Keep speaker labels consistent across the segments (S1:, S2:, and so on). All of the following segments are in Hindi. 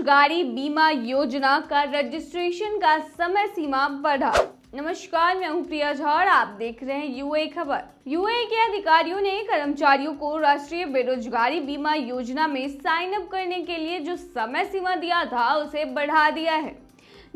S1: बेरोजगारी बीमा योजना का रजिस्ट्रेशन का समय सीमा बढ़ा। नमस्कार, मैं हूं प्रिया झा और आप देख रहे हैं यूए खबर। यूए के अधिकारियों ने कर्मचारियों को राष्ट्रीय बेरोजगारी बीमा योजना में साइन अप करने के लिए जो समय सीमा दिया था उसे बढ़ा दिया है।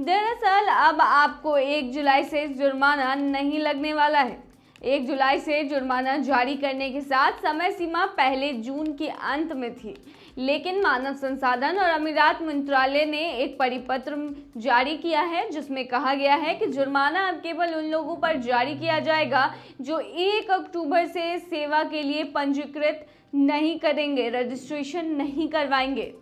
S1: दरअसल अब आपको 1 जुलाई से जुर्माना नहीं लगने वाला है। 1 जुलाई से जुर्माना जारी करने के साथ समय सीमा पहले जून के अंत में थी, लेकिन मानव संसाधन और अमीरात मंत्रालय ने एक परिपत्र जारी किया है जिसमें कहा गया है कि जुर्माना अब केवल उन लोगों पर जारी किया जाएगा जो 1 अक्टूबर से सेवा के लिए पंजीकृत नहीं करेंगे, रजिस्ट्रेशन नहीं करवाएंगे।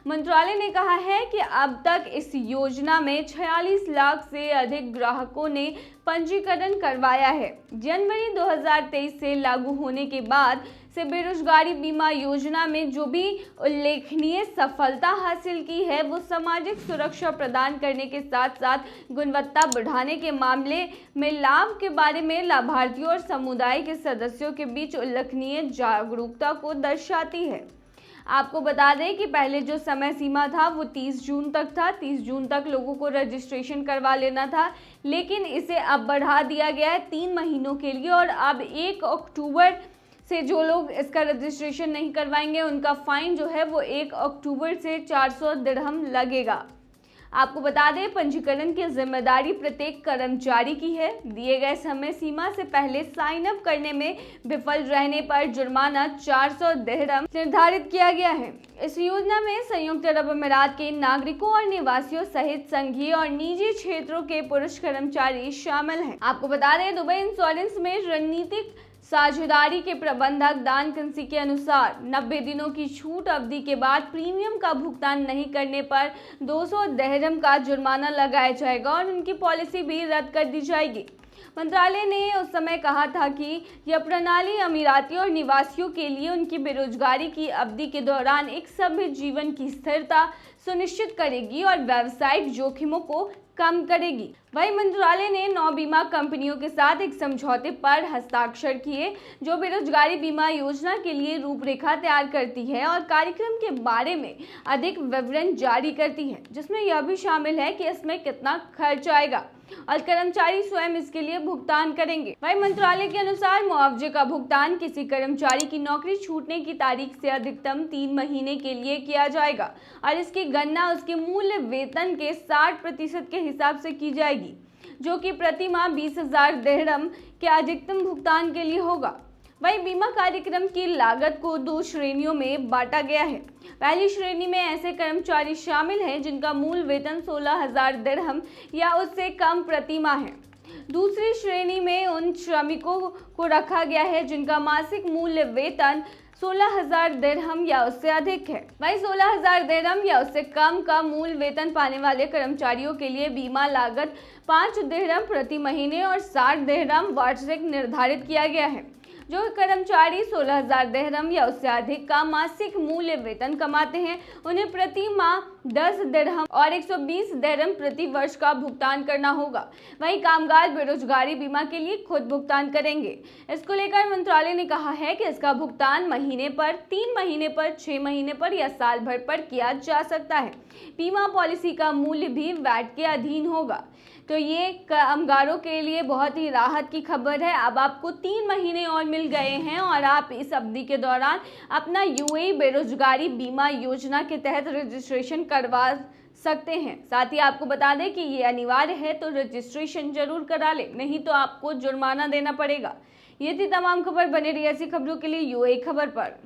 S1: मंत्रालय ने कहा है कि अब तक इस योजना में 46 लाख से अधिक ग्राहकों ने पंजीकरण करवाया है। जनवरी 2023 से लागू होने के बाद से बेरोजगारी बीमा योजना में जो भी उल्लेखनीय सफलता हासिल की है वो सामाजिक सुरक्षा प्रदान करने के साथ साथ गुणवत्ता बढ़ाने के मामले में लाभ के बारे में लाभार्थियों और समुदाय के सदस्यों के बीच उल्लेखनीय जागरूकता को दर्शाती है। आपको बता दें कि पहले जो समय सीमा था वो 30 जून तक था। 30 जून तक लोगों को रजिस्ट्रेशन करवा लेना था, लेकिन इसे अब बढ़ा दिया गया है 3 महीनों के लिए और अब 1 अक्टूबर से जो लोग इसका रजिस्ट्रेशन नहीं करवाएंगे उनका फाइन जो है वो 1 अक्टूबर से 400 दिरहम लगेगा। आपको बता दें, पंजीकरण की जिम्मेदारी प्रत्येक कर्मचारी की है। दिए गए समय सीमा से पहले साइन अप करने में विफल रहने पर जुर्माना 400 दिरहम निर्धारित किया गया है। इस योजना में संयुक्त अरब अमीरात के नागरिकों और निवासियों सहित संघीय और निजी क्षेत्रों के पुरुष कर्मचारी शामिल हैं। आपको बता दें, दुबई इंश्योरेंस में रणनीतिक साझेदारी के प्रबंधक दान कंसी के अनुसार 90 दिनों की छूट अवधि के बाद प्रीमियम का भुगतान नहीं करने पर 200 दिरहम का जुर्माना लगाया जाएगा और उनकी पॉलिसी भी रद्द कर दी जाएगी। मंत्रालय ने उस समय कहा था कि यह प्रणाली अमीरातियों और निवासियों के लिए उनकी बेरोजगारी की अवधि के दौरान एक सभ्य जीवन की स्थिरता सुनिश्चित करेगी और व्यावसायिक जोखिमों को कम करेगी। वहीं मंत्रालय ने 9 बीमा कंपनियों के साथ एक समझौते पर हस्ताक्षर किए जो बेरोजगारी बीमा योजना के लिए रूपरेखा तैयार करती है और कार्यक्रम के बारे में अधिक विवरण जारी करती है, जिसमें यह भी शामिल है कि इसमें कितना खर्च आएगा और कर्मचारी स्वयं इसके लिए भुगतान करेंगे। वहीं मंत्रालय के अनुसार मुआवजे का भुगतान किसी कर्मचारी की नौकरी छूटने की तारीख से अधिकतम 3 महीने के लिए किया जाएगा और इसकी गणना उसके मूल वेतन के 60% के हिसाब से की जाएगी, जो कि प्रति माह 20,000 दिरहम के अधिकतम भुगतान के लिए होगा। वहीं बीमा कार्यक्रम की लागत को 2 श्रेणियों में बांटा गया है। पहली श्रेणी में ऐसे कर्मचारी शामिल हैं जिनका मूल वेतन 16,000 दिरहम या उससे कम प्रति माह है। दूसरी श्रेणी में उन श्रमिकों को रखा गया है जिनका मासिक मूल वेतन 16,000 दिरहम या उससे अधिक है। वहीं 16,000 दिरहम या उससे कम का मूल वेतन पाने वाले कर्मचारियों के लिए बीमा लागत 5 दिरहम प्रति महीने और 60 दिरहम वार्षिक निर्धारित किया गया है। जो कर्मचारी 16,000 दिरहम या उससे अधिक का मासिक मूल्य वेतन कमाते हैं उन्हें प्रति माह 10 दिरहम और 120 दिरहम प्रति वर्ष का भुगतान करना होगा। वहीं कामगार बेरोजगारी बीमा के लिए खुद भुगतान करेंगे। इसको लेकर मंत्रालय ने कहा है कि इसका भुगतान महीने पर, 3 महीने पर, 6 महीने पर या साल भर पर किया जा सकता है। बीमा पॉलिसी का मूल्य भी वैट के अधीन होगा। तो ये कामगारों के लिए बहुत ही राहत की खबर है। अब आपको 3 महीने और मिल गए हैं और आप इस अवधि के दौरान अपना यूएई बेरोजगारी बीमा योजना के तहत रजिस्ट्रेशन करवा सकते हैं। साथ ही आपको बता दें कि ये अनिवार्य है, तो रजिस्ट्रेशन जरूर करा लें, नहीं तो आपको जुर्माना देना पड़ेगा। ये थी तमाम खबर। बने रहिए ऐसी खबरों के लिए यूए खबर पर।